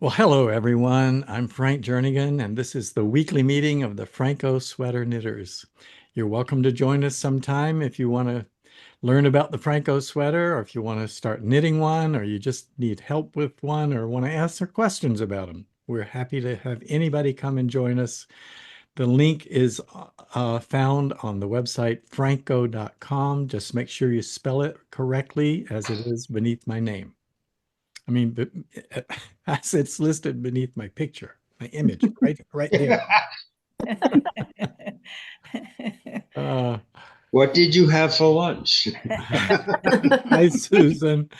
Well, hello everyone. I'm Frank Jernigan, and this is the weekly meeting of the Phrancko Sweater Knitters. You're welcome to join us sometime if you want to learn about the Phrancko sweater, or if you want to start knitting one, or you just need help with one, or want to ask some questions about them. We're happy to have anybody come and join us. The link is found on the website phrancko.com. Just make sure you spell it correctly as it is beneath my name. I mean, but as it's listed beneath my picture, my image, right there. Uh, What did you have for lunch? Hi, Susan.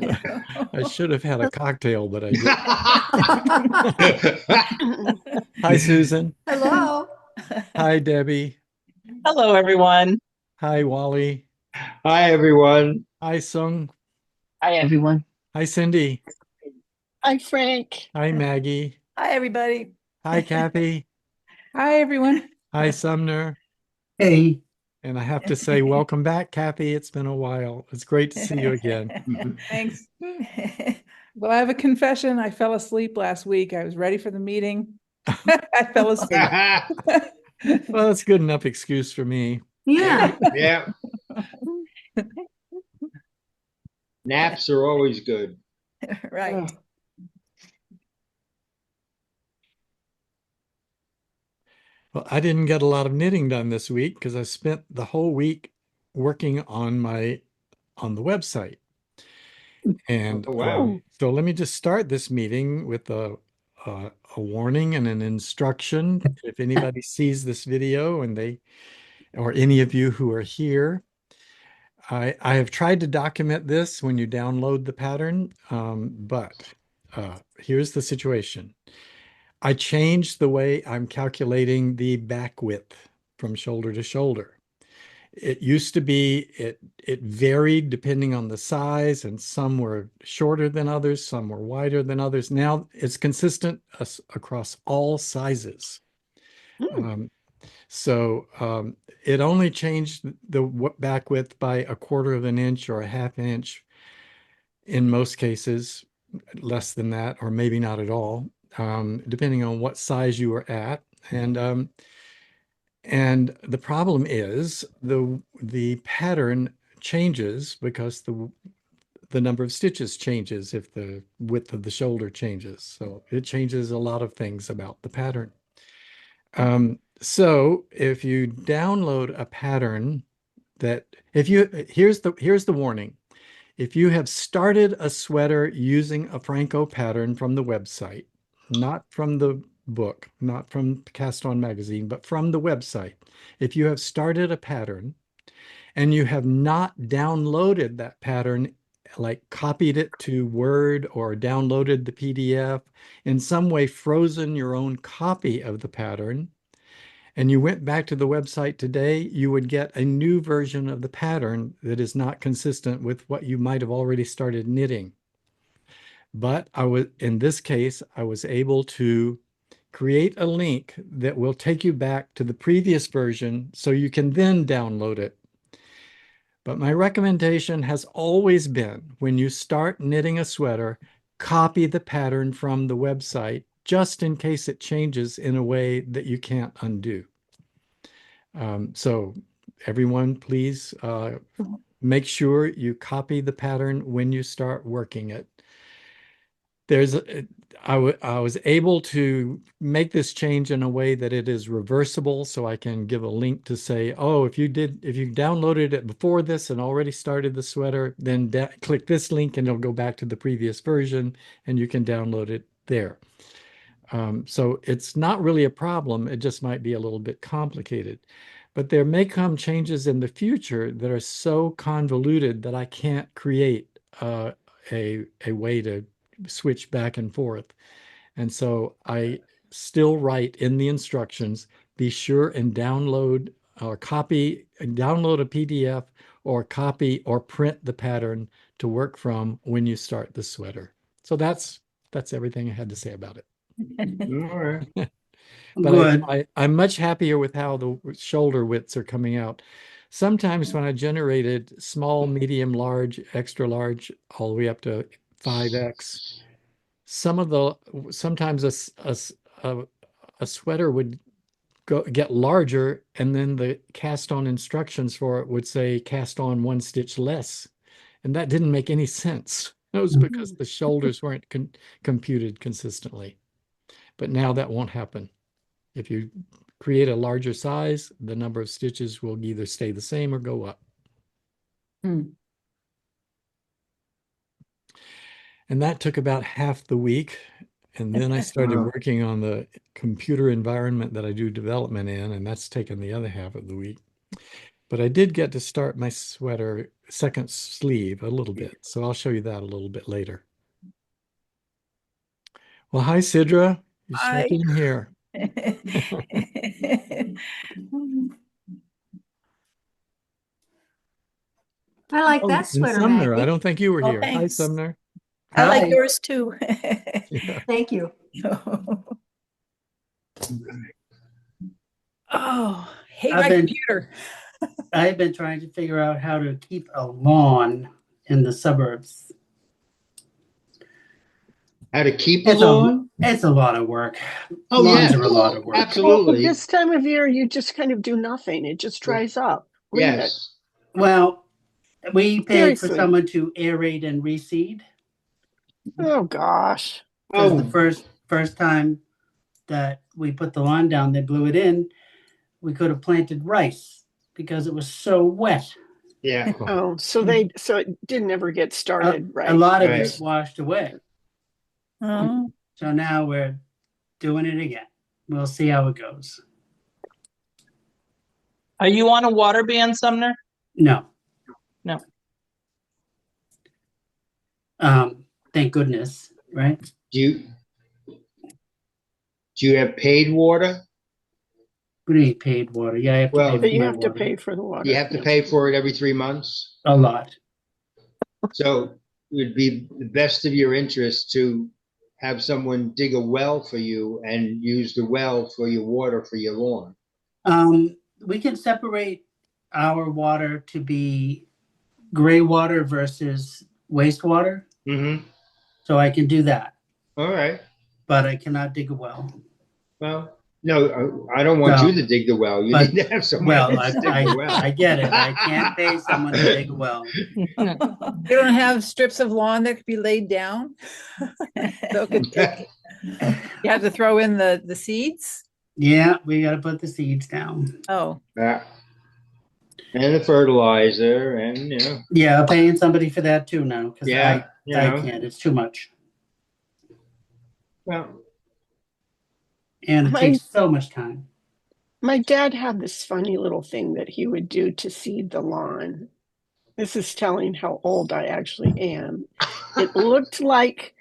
I should have had a cocktail, but I didn't. Hi, Susan. Hello. Hi, Debbie. Hello, everyone. Hi, Wally. Hi, everyone. Hi, Sung. Hi, everyone. Hi, Cindy. Hi, Frank. Hi, Maggie. Hi, everybody. Hi, Kathy. Hi, everyone. Hi, Sumner. Hey. And I have to say, welcome back, Kathy. It's been a while. It's great to see you again. Thanks. Well, I have a confession. I fell asleep last week. I was ready for the meeting. I fell asleep. Well, that's good enough excuse for me. Yeah. Yeah. Naps are always good. Right. Well, I didn't get a lot of knitting done this week because I spent the whole week working on the website. And Oh, wow. so let me just start this meeting with a warning and an instruction. If anybody sees this video or any of you who are here, I have tried to document this when you download the pattern, but here's the situation. I changed the way I'm calculating the back width from shoulder to shoulder. It used to be, it varied depending on the size, and some were shorter than others, some were wider than others. Now it's consistent across all sizes. So it only changed the back width by 1/4 of an inch or a 1/2 inch in most cases, less than that, or maybe not at all, depending on what size you were at. And the problem is the pattern changes because the number of stitches changes if the width of the shoulder changes. So it changes a lot of things about the pattern. So if you download a pattern here's the warning. If you have started a sweater using a Phrancko pattern from the website, not from the book, not from Cast On Magazine, but from the website, if you have started a pattern and you have not downloaded that pattern, like copied it to Word or downloaded the PDF, in some way frozen your own copy of the pattern, and you went back to the website today, you would get a new version of the pattern that is not consistent with what you might have already started knitting. But in this case, I was able to create a link that will take you back to the previous version so you can then download it. But my recommendation has always been, when you start knitting a sweater, copy the pattern from the website just in case it changes in a way that you can't undo. So everyone, please make sure you copy the pattern when you start working it. I was able to make this change in a way that it is reversible, so I can give a link to say, oh, if you downloaded it before this and already started the sweater, then click this link and it'll go back to the previous version and you can download it there. So it's not really a problem. It just might be a little bit complicated. But there may come changes in the future that are so convoluted that I can't create a way to switch back and forth. And so I still write in the instructions, be sure and download or download a PDF or copy or print the pattern to work from when you start the sweater. So that's everything I had to say about it. All right. But Good. I'm much happier with how the shoulder widths are coming out. Sometimes when I generated small, medium, large, extra large, all the way up to 5X, sometimes a sweater would get larger, and then the cast on instructions for it would say cast on 1 stitch less. And that didn't make any sense. It was because the shoulders weren't computed consistently. But now that won't happen. If you create a larger size, the number of stitches will either stay the same or go up. Hmm. And that took about half the week. And then I started Wow. working on the computer environment that I do development in, and that's taken the other half of the week. But I did get to start my sweater second sleeve a little bit. So I'll show you that a little bit later. Well, hi, Sidra. You Hi. snuck in here. I like Oh, that and sweater, Sumner, I Maggie. don't think you were Oh, here. Hi, thanks. Sumner. I like Hi. yours too. Yeah. Thank you. Oh, hate I've my been- computer. I've been trying to figure out how to keep a lawn in the suburbs. How to keep a It's lawn? It's a lot of work. Oh, Lawns yeah. are a lot of work. Well, Absolutely. this time of year, you just kind of do nothing. It just dries up. Leave it. Yes. Well, we paid for Seriously. someone to aerate and reseed. Oh gosh. Because Oh, the first time that we put the lawn down, they blew it in. We could have planted rice because it was so wet. yeah. Oh, so it didn't ever get started, right? A lot of Right. it washed away. Oh, So now we're doing it again. We'll see how it goes. Are you on a water ban, Sumner? No. No. Thank goodness, right? Do you have paid water? We need paid water. Yeah, I have to Well, pay But for you my have to water. pay for the water. You have to pay for it every 3 months. A lot. So it would be the best of your interest to have someone dig a well for you and use the well for your water for your lawn. We can separate our water to be gray water versus wastewater. Mm-hmm. So I can do that, All right. but I cannot dig a well. Well, no, I don't want No. you to dig the well. You But- need to have someone Well, else dig the well. I get it. I can't pay someone to dig a well. You don't have strips of lawn that could be laid down? So it could take, you have to throw in the seeds? Yeah, we got to put the seeds down. Oh, Yeah. And the fertilizer, and Yeah, paying somebody for that too now because yeah, I can't. It's too much, Well, and it My- takes so much time. My dad had this funny little thing that he would do to seed the lawn. This is telling how old I actually am. It looked like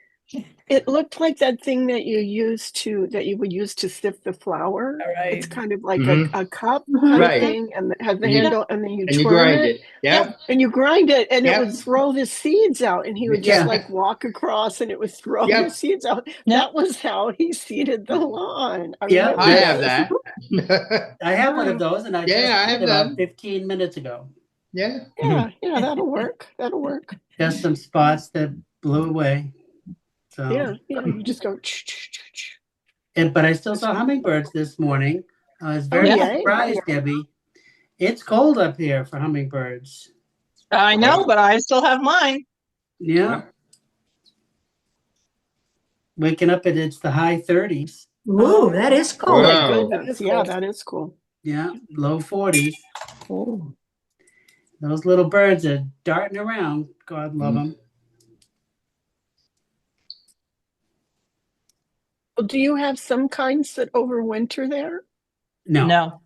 that thing that you would use to sift the flour. all right. It's kind of like Mhm. a cup kind Right. of thing, and it has the And you- handle, and then you and you twirl grind it. it. Yeah. Yep, and you grind it, and Yep. it would throw the seeds out, and he would just Yeah. like walk across, and it would throw Yep. the seeds out. Yep. That was how he seeded the lawn. Yeah, remember I Yes. have this. that. I have one of those, and I Yeah, just I did have about them. 15 minutes ago. Yeah. Yeah, that'll work. That'll work. Just some spots that blew away. So, Yeah, you just go. But I still saw hummingbirds this morning. I was very yay. surprised, Debbie. It's cold up here for hummingbirds. I know, but I still have mine. Yeah. Waking up and it's the high 30s. Ooh, that is cold. Wow. Oh my goodness. Yeah, that is cool. Yeah, low 40s. Oh. Those little birds are darting around. God love them. Well, do you have some kinds that overwinter there? No. No.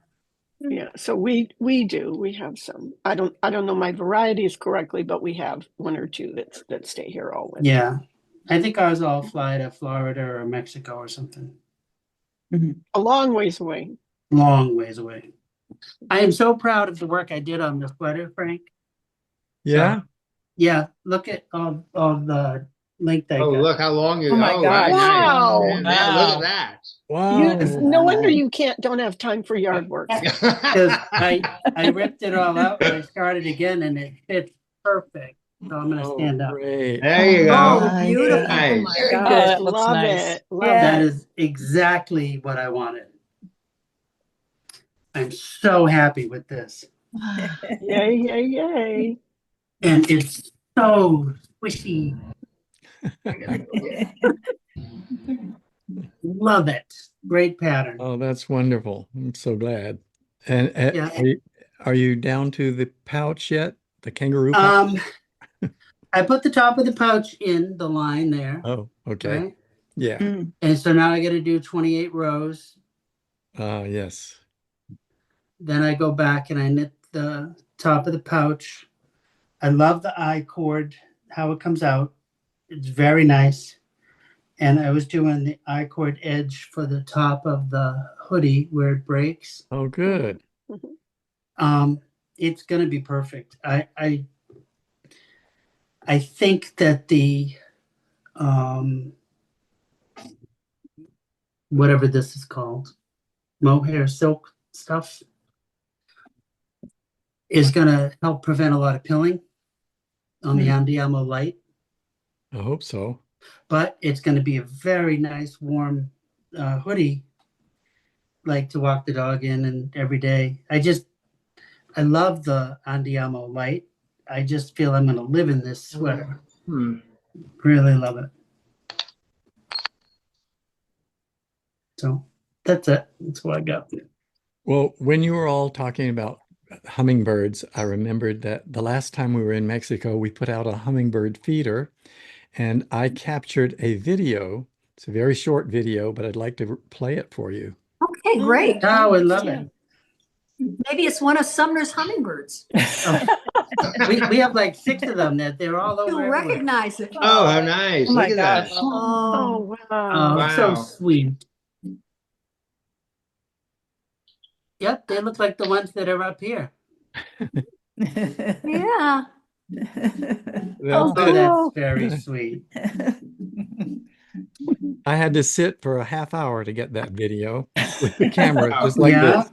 Yeah, so we do. We have some. I don't know my varieties correctly, but we have one or two that stay here all winter. Yeah. I think ours all fly to Florida or Mexico or something. A long ways away. Long ways away. I am so proud of the work I did on the sweater, Frank. Yeah. Yeah, look at all the length I Oh, got. look how long you. Oh my oh, gosh. Wow. Yeah, Wow. look at that. Wow. No wonder you don't have time for yard work. Because I ripped it all out and I started again and it fits perfect. So I'm going to Oh, stand up. great. There you go. Oh, beautiful. Oh Nice. my Very God. good. That looks Love nice. it. Love Yeah. That it. is exactly what I wanted. I'm so happy with this. Yay, yay, yay. And it's so squishy. Love it. Great pattern. Oh, that's wonderful. I'm so glad. And Yeah. are you down to the pouch yet? The kangaroo pouch? I put the top of the pouch in the line there. Oh, okay. Right? Yeah. Mm. And so now I got to do 28 rows. Yes. Then I go back and I knit the top of the pouch. I love the I cord, how it comes out. It's very nice. And I was doing the I cord edge for the top of the hoodie where it breaks. Oh, good. It's gonna be perfect. I think that the whatever this is called, mohair silk stuff, is gonna help prevent a lot of pilling on the Andiamo light. I hope so. But it's going to be a very nice warm hoodie, like to walk the dog in and every day. I love the Andiamo light. I just feel I'm going to live in this sweater. Really love it. So that's it. That's what I got. Well, when you were all talking about hummingbirds, I remembered that the last time we were in Mexico, we put out a hummingbird feeder, and I captured a video. It's a very short video, but I'd like to play it for you. Okay, great. Oh, I love it. Maybe it's one of Sumner's hummingbirds. We have like 6 of them that they're all over You'll everywhere. recognize it. Oh, how nice. Oh my Look at that. gosh. Oh, Oh, wow. Oh, so Wow. sweet. Yep, they look like the ones that are up here. yeah. Oh, That's it. that's very sweet. I had to sit for a half hour to get that video with the camera, Wow. just like Yeah. this.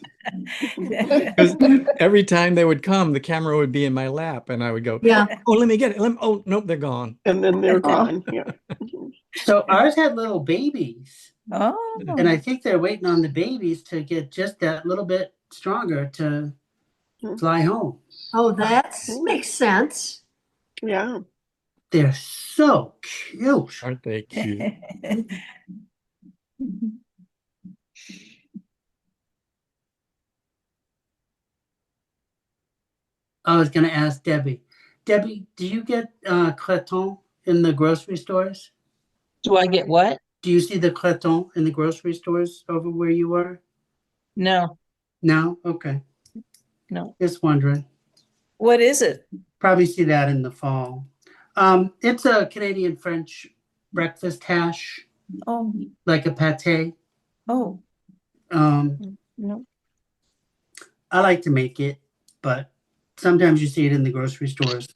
Because every time they would come, the camera would be in my lap, and I would go, Yeah. "Oh, let me get it. Oh, nope, they're gone." And then they're gone. Yeah. So ours had little babies, Oh. and I think they're waiting on the babies to get just that little bit stronger to fly home. Oh, that makes sense. Yeah. They're so cute. Aren't they cute? I was going to ask Debbie. Debbie, do you get creton in the grocery stores? Do I get what? Do you see the creton in the grocery stores over where you are? No, No? Okay. no. Just wondering. What is it? Probably see that in the fall. It's a Canadian French breakfast hash, Oh, like a pate. oh. No. I like to make it, but sometimes you see it in the grocery stores.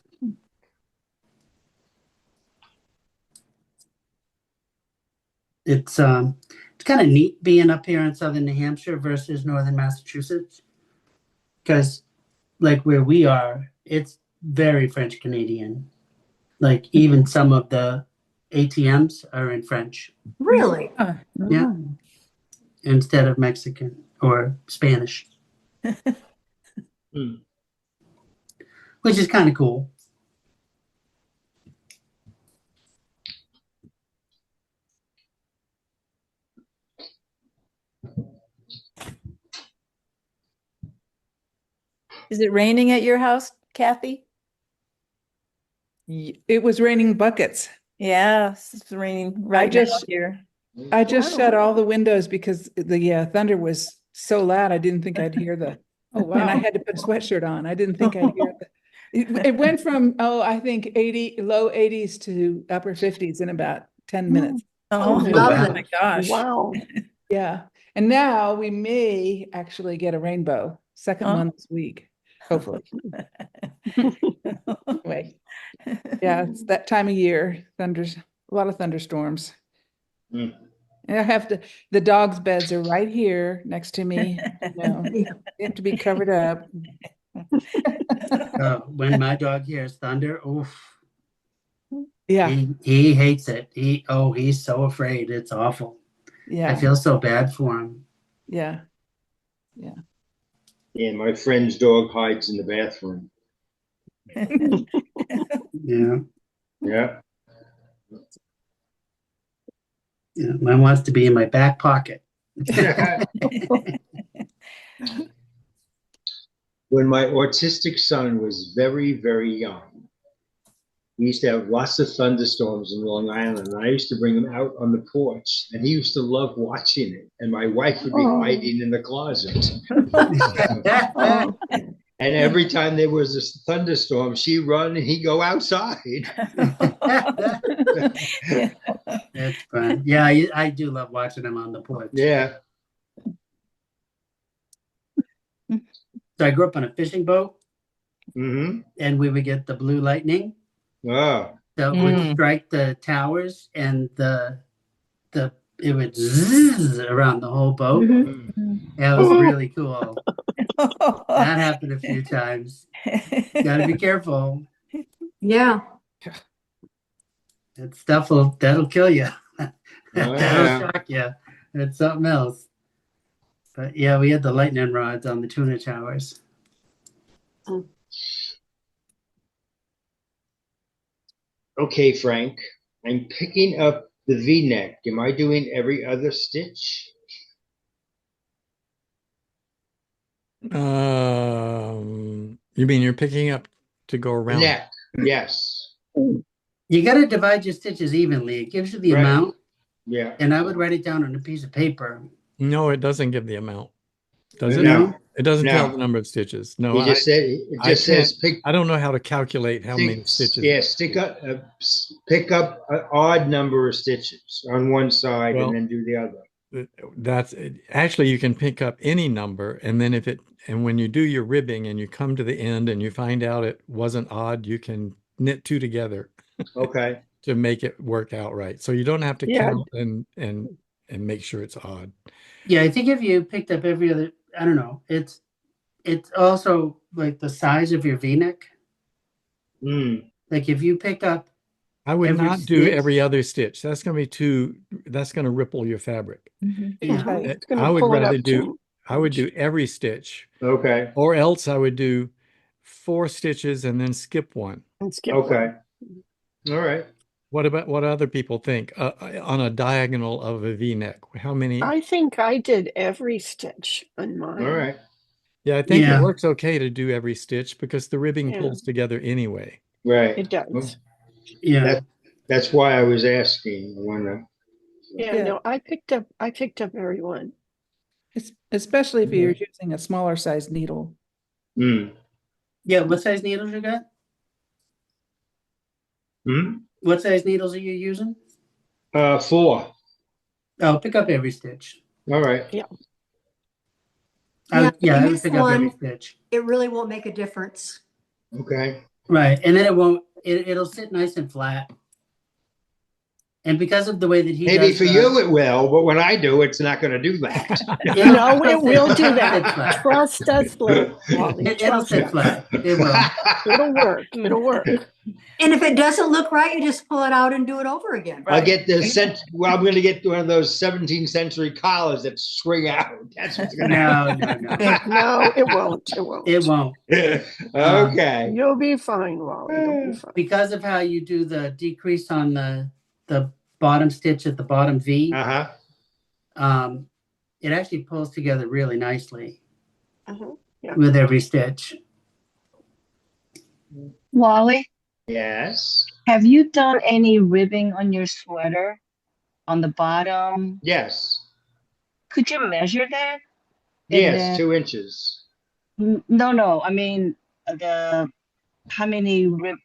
It's kind of neat being up here in southern New Hampshire versus northern Massachusetts, because like where we are, it's very French Canadian. Like even some of the ATMs are in French Really? Yeah. instead of Mexican or Spanish, Hmm. which is kind of cool. Is it raining at your house, Kathy? It was raining buckets. Yeah, it's raining right now just- here. I just Wow. shut all the windows because the thunder was so loud. I didn't think I'd hear the. Oh, And I wow. had to put a sweatshirt on. I didn't think I'd hear it went from I think low 80s to upper 50s in about 10 minutes. Oh, Oh, wow. my gosh. Wow. Yeah. And now we may actually get a rainbow, second Oh. one this week, hopefully. Anyway, yeah, it's that time of year. A lot of thunderstorms. Mm. And the dogs' beds are right here next to me. They have to be covered up. When my dog hears thunder, oof, Yeah, He hates it. He's so afraid. It's awful. I yeah, feel so bad for him. yeah. Yeah, my friend's dog hides in the bathroom. Yeah. Yeah. Yeah. Mine wants to be in my back pocket. When my autistic son was very, very young, we used to have lots of thunderstorms in Long Island, and I used to bring him out on the porch, and he used to love watching it. And my wife would be hiding in the closet. Oh, And every time there was a thunderstorm, she'd run and he'd go outside. That's fun. Yeah, I do love watching him on the porch. Yeah. So I grew up on a fishing boat, Mm-hmm. and we would get the blue lightning. Oh. So it would strike the towers, and it would zzz around the whole boat. That was really cool. That happened a few times. Gotta be careful. Yeah. That stuff that'll kill you. That'll yeah. shock you. It's something else. But yeah, we had the lightning rods on the tuna towers. Okay, Frank, I'm picking up the V-neck. Am I doing every other stitch? You mean you're picking up to go The around? neck, yes. You got to divide your stitches evenly. It gives you the Right. amount, Yeah. and I would write it down on a piece of paper. No, it doesn't give the amount. Does it? No. It doesn't tell No. the number of stitches. No, He just said it just says pick. I don't know how to calculate how many stitches. Yeah, pick up an odd number of stitches on one side Well, and then do the other. That's actually, you can pick up any number, and then when you do your ribbing and you come to the end and you find out it wasn't odd, you can knit two together Okay. to make it work out right. So you don't have to Yeah. count and make sure it's odd. Yeah, I think if you picked up every other, I don't know. It's also like the size of your V-neck. Like if you pick up, I would every not do stitch? every other stitch. That's going to that's going to ripple your fabric. Yeah. right. It's gonna I would pull it rather up do too I would much. do every stitch, Okay. or else I would do 4 stitches and then skip one. And skip Okay. All right. What other people think on a diagonal of a V-neck? How many? I think I did every stitch on mine. All right. Yeah, I think Yeah. it works okay to do every stitch because the ribbing Yeah. pulls together anyway. Right. It does. yeah, That's why I was asking. I wanna. Yeah, Yeah. no, I picked up every one. Especially if you're using a smaller size needle. yeah. What size needles you got? What size needles are you using? 4. Oh, pick up every stitch. All right. I would if you pick miss up every one, stitch. it really won't make a difference. Okay. Right, and then it won't. It'll sit nice and flat. And because of the way that he Maybe does for you it will, but when I do, it's not going to do that. No, it will do It'll that. sit flat. Trust us, Wally. It'll Trust sit us. flat. It will. It'll work. It'll work. And if it doesn't look right, you just pull it out and do it over again. I'll get I'm going to get one of those 17th century collars that swing out. That's what's going to happen. No. No, it won't. It won't. It won't. Okay. You'll be fine, Wally. You'll be fine. Because of how you do the decrease on the bottom stitch at the bottom V, it actually pulls together really nicely Yeah. with every stitch. Wally, Yes. have you done any ribbing on your sweater on the bottom? Yes. Could you measure that? Yes. then- 2 inches. No. I mean, how many Oh,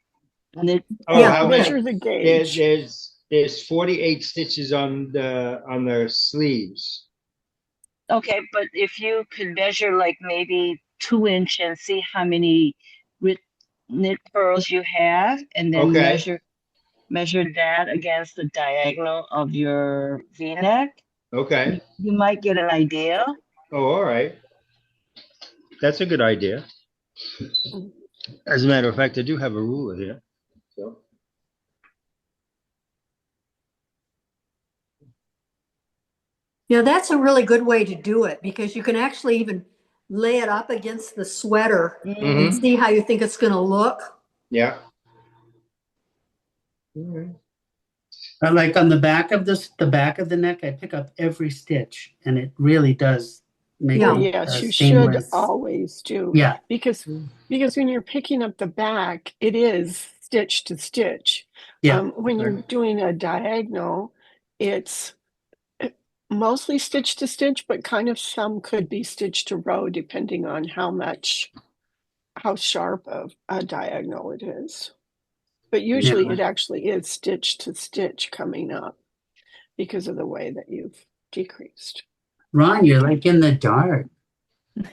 Yeah, how Measure many? the gauge. There's 48 stitches on the sleeves. Okay, but if you could measure like maybe 2 inch and see how many knit pearls you have, and then Okay. measure that against the diagonal of your V-neck, Okay. you might get an idea. Oh, all right. That's a good idea. As a matter of fact, I do have a ruler here. So. Yeah, that's a really good way to do it because you can actually even lay it up against the sweater and Mhm. see how you think it's going to look. Yeah. All Like on the back of the back of the neck, I pick up every stitch, and it really does make Yeah. Oh, a yes, you should seamless. always do. Yeah, Because when you're picking up the back, it is stitch to stitch. yeah. When you're doing a diagonal, it's mostly stitch to stitch, but kind of some could be stitch to row depending on how sharp of a diagonal it is. But usually Yeah. it actually is stitch to stitch coming up because of the way that you've decreased. Ron, you're like in the dark. This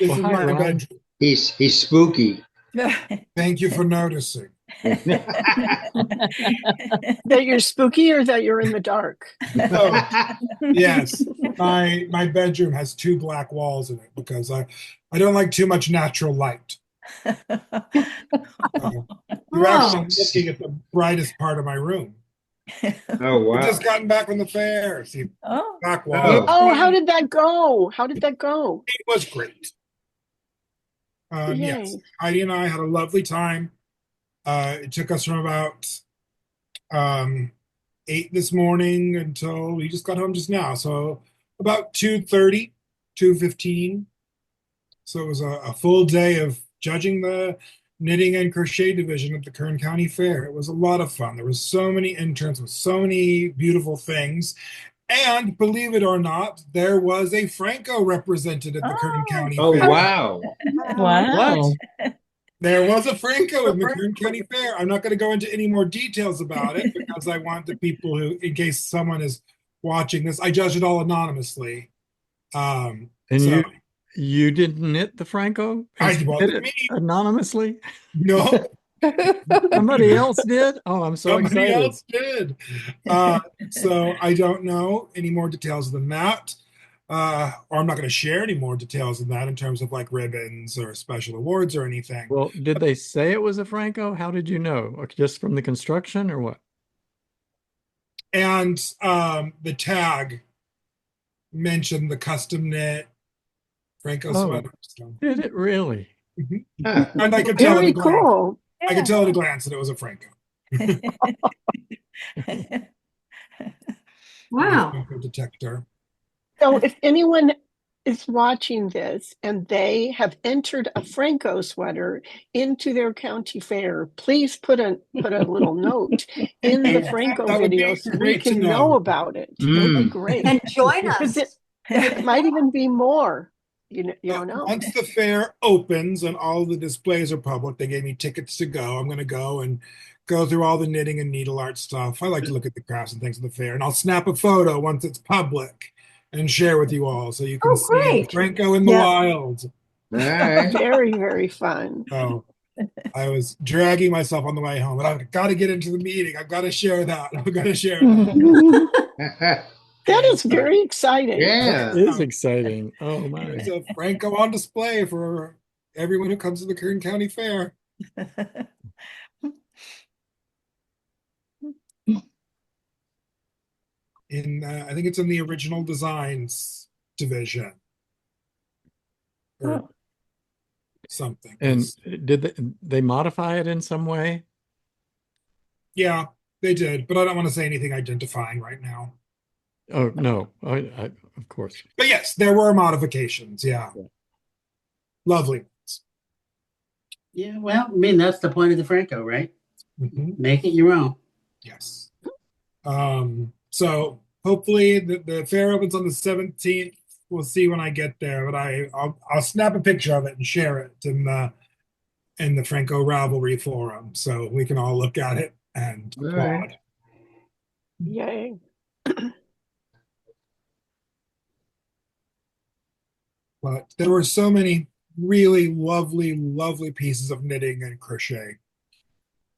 Well, is hi, my Ron. bedroom. He's spooky. Thank you for noticing. That you're spooky or that you're in the dark? Oh, yes. My bedroom has 2 black walls in it because I don't like too much natural light. You're actually looking at the brightest part of my room. Oh wow. I just gotten back from the fair. See, Oh, black walls. Oh, how did that go? How did that go? It was great. Yes, Yay. Heidi and I had a lovely time. It took us from about 8 this morning until we just got home just now. So about 2:30, 2:15. So it was a full day of judging the knitting and crochet division at the Kern County Fair. It was a lot of fun. There was so many interns with so many beautiful things. And believe it or not, there was a Phrancko represented at the Kern County Oh Fair. wow. Wow. There was a Phrancko in the Kern County Fair. I'm not going to go into any more details about it because I want the people who, in case someone is watching this, I judge it all annonymously. And So you didn't knit the Phrancko? I And wasn't did it me. anonymously? No, Somebody else did? Oh, I'm so somebody excited. else did. So I don't know any more details than that. Or I'm not going to share any more details than that in terms of like ribbons or special awards or anything. Well, did they say it was a Phrancko? How did you know? Or just from the construction or what? And the tag mentioned the custom knit Phrancko Oh, sweater. So. did it really? Huh. And I could tell at a Very glance. cool. I could tell at a glance that it was a Phrancko. Wow. Phrancko detector. So if anyone is watching this and they have entered a Phrancko sweater into their county fair, please put a little note in the Phrancko That would be video so we great to can know. know about it. That would be Mm. great. And join Because us. it might even be more. You don't know. Once the fair opens and all the displays are public, they gave me tickets to go. I'm going to go and go through all the knitting and needle art stuff. I like to look at the crafts and things at the fair, and I'll snap a photo once it's public and share with you all so you can Oh, see great. Phrancko in the Yeah. wild. All right. Very, very fun. Oh, I was dragging myself on the way home, but I've got to get into the meeting. I've got to share that. I've got to share that. That is very exciting. Yeah. It is exciting. Oh my. There's a Phrancko on display for everyone who comes to the Kern County Fair. I think it's in the original designs division or Oh. something. And did they modify it in some way? Yeah, they did, but I don't want to say anything identifying right now. Oh, no, of course. But yes, there were modifications. Yeah. Lovely. Yeah, well, I mean, that's the point of the Phrancko, right? Mhm. Make it your own. Yes. So hopefully the fair opens on the 17th. We'll see when I get there, but I'll snap a picture of it and share it in the Phrancko Ravelry forum so we can all look at it and All applaud. right. Yay. But there were so many really lovely, lovely pieces of knitting and crochet.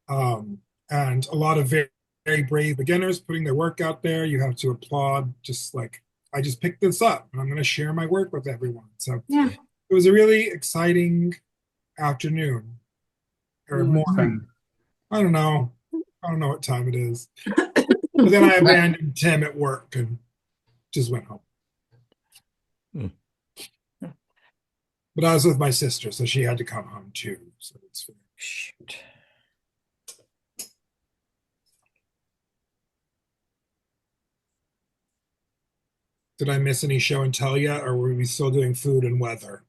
And a lot of very, very brave beginners putting their work out there. You have to applaud, just like, I just picked this up and I'm going to share my work with everyone. So Yeah. it was a really exciting afternoon or morning. I don't know. I don't know what time it is. But then I abandoned Tim at work and just went home. Hmm. But I was with my sister, so she had to come home too. So it's fair. Shoot. Did I miss any show and tell yet, or were we still doing food and weather?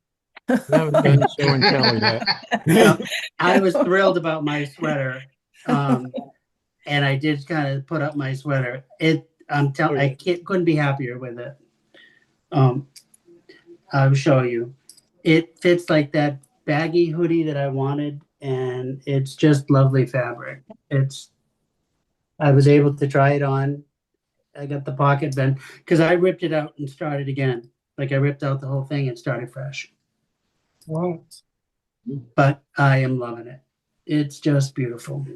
We haven't done show and tell yet. Well, I was thrilled about my sweater. And I did kind of put up my sweater. I couldn't be happier with it. I'll show you. It fits like that baggy hoodie that I wanted, and it's just lovely fabric. I was able to try it on. I got the pocket bend because I ripped it out and started again. Like I ripped out the whole thing and started fresh. Wow. But I am loving it. It's just beautiful.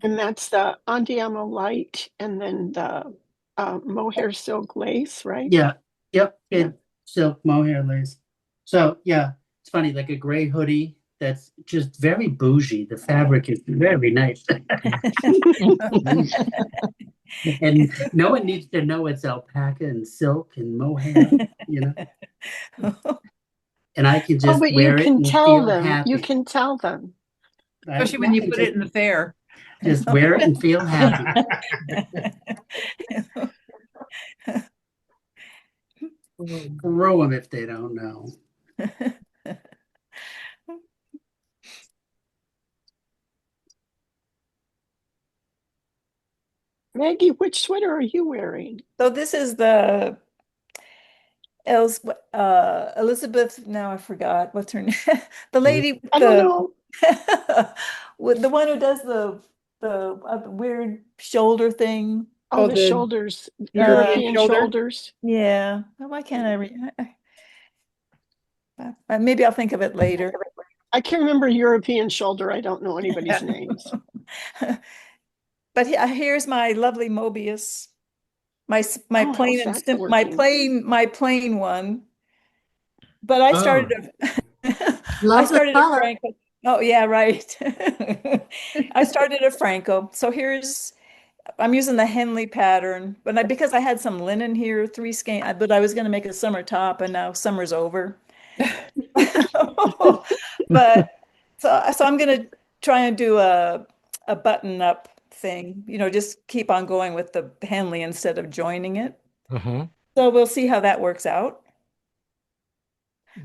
And that's the Andiamo light and then the mohair silk lace, right? Yeah. Yep. Yeah. Silk mohair lace. So yeah, it's funny, like a gray hoodie that's just very bougie. The fabric is very nice. And no one needs to know it's alpaca and silk and mohair, you know. And I can just but you wear it can and tell feel them. happy. You can tell them. Especially when you put it in the fair. Just wear it and feel happy. Grow them if they don't know. Maggie, which sweater are you wearing? So this is the Elizabeth, now I forgot what's her name. The lady with I don't know. with the one who does the weird shoulder thing. Oh, Oh, the the shoulders, European European shoulder? shoulders. Yeah. Why can't I read? Maybe I'll think of it later. I can remember European shoulder. I don't know anybody's names. But here's my lovely Mobius, my Oh, plain how's and that simple, working? my plain one. But I started I Love the started a color. Phrancko. Oh yeah, right. I started a Phrancko. So I'm using the Henley pattern, but because I had some linen here, 3 skein, but I was going to make a summer top, and now summer's over. But so I'm going to try and do a button up thing, just keep on going with the Henley instead of joining it. Uh-huh. So we'll see how that works out.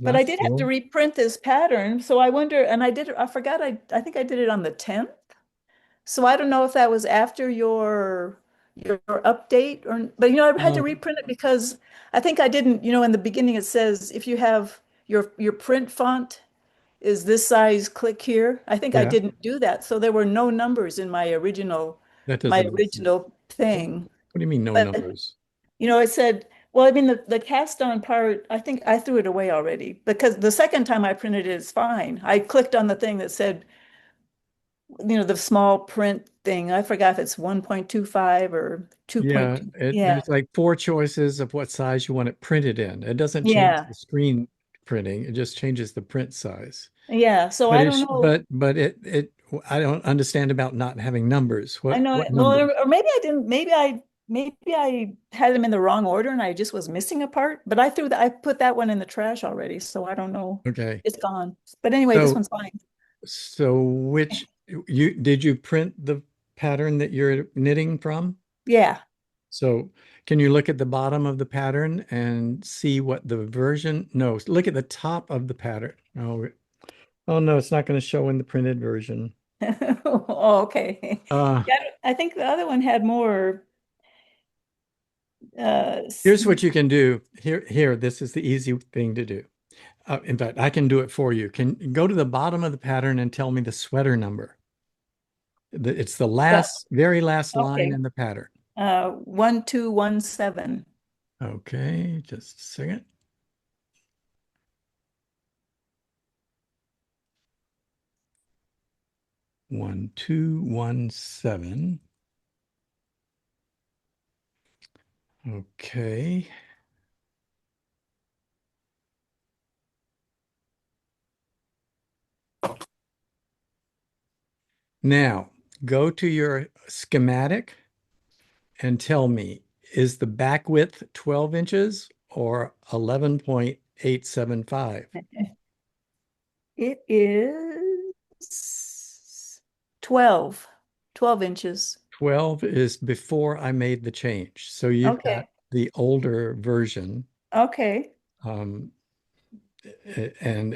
But I That's did have to cool. reprint this pattern, so I wonder, and I forgot, I think I did it on the 10th. So I don't know if that was after your update but I had to reprint it because I think I didn't, in the beginning it says if you have your print font is this size, click here. I think I Yeah, didn't do that. So there were no numbers in that my doesn't make sense. original thing. What do you mean no But numbers? it said, well, I mean the cast on part, I think I threw it away already because the second time I printed it is fine. I clicked on the thing that said, the small print thing. I forgot if it's 1.25 or Yeah, 2.2. Yeah. there's like 4 choices of what size you want it printed in. It doesn't change Yeah. the screen printing. It just changes the print size. Yeah. So But I don't know. I don't understand about not having numbers. I What know, what well, numbers? or maybe I didn't, maybe I had them in the wrong order and I just was missing a part, but I put that one in the trash already. So I don't know. Okay. It's gone. But anyway, this So one's fine. so which did you print the pattern that you're knitting from? Yeah. So can you look at the bottom of the pattern and see what the version? No, look at the top of the pattern. Oh no, it's not going to show in the printed version. Oh, okay. Uh, Yeah, I think the other one had more. Here's what you can do. This is the easy thing to do. In fact, I can do it for you. Can you go to the bottom of the pattern and tell me the sweater number? It's the very last line Okay. in the pattern. 1217. Okay, just a second. One, 2, 1, 7. Okay. Now, go to your schematic and tell me is the back width 12 inches or 11.875? It is 12 inches. 12 is before I made the change. So you've got Okay. the older version. Okay. And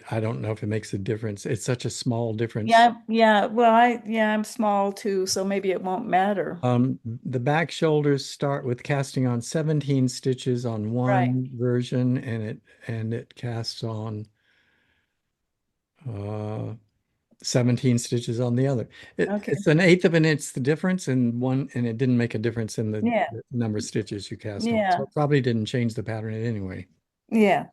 I don't know if it makes a difference. It's such a small difference. Yeah. Well, I'm small too, so maybe it won't matter. The back shoulders start with casting on 17 stitches on one version, and it casts on 17 stitches on the other. Okay. It's an eighth of an inch the difference in one, and it didn't make a difference in the number of stitches you cast on. Yeah. So it probably didn't change the pattern anyway. Yeah.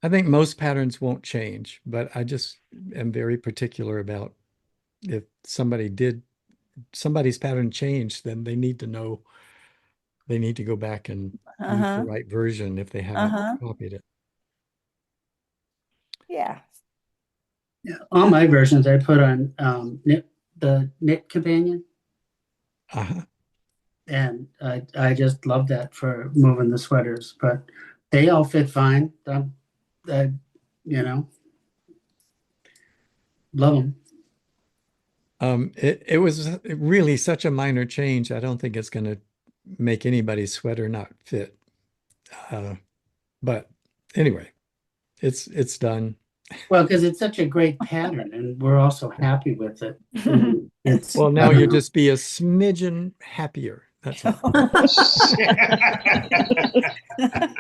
I think most patterns won't change, but I just am very particular about if somebody's pattern changed, then they need to know, they need to go back and use the right version if they haven't copied it. Yeah. Yeah, all my versions I put on the knit companion, and I just love that for moving the sweaters. But they all fit fine. You know, love them. It was really such a minor change. I don't think it's going to make anybody's sweater not fit. But anyway, it's done. Well, because it's such a great pattern, and we're also happy with it. Well, now you'll just be a smidgen happier. That's all.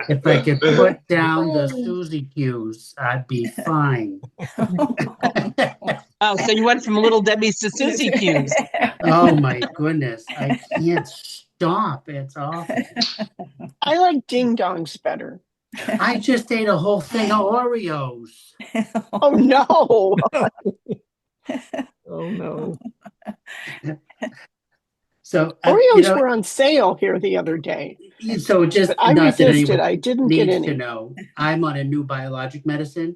If I could put down the Susie cues, I'd be fine. Oh, so you went from Little Debbie's to Susie Q's. Oh my goodness, I can't stop. It's awful. I like ding dongs better. I just ate a whole thing of Oreos. Oh no. Oh no. So Oreos were on sale here the other day. So just I resisted. I didn't get any. To know, I'm on a new biologic medicine,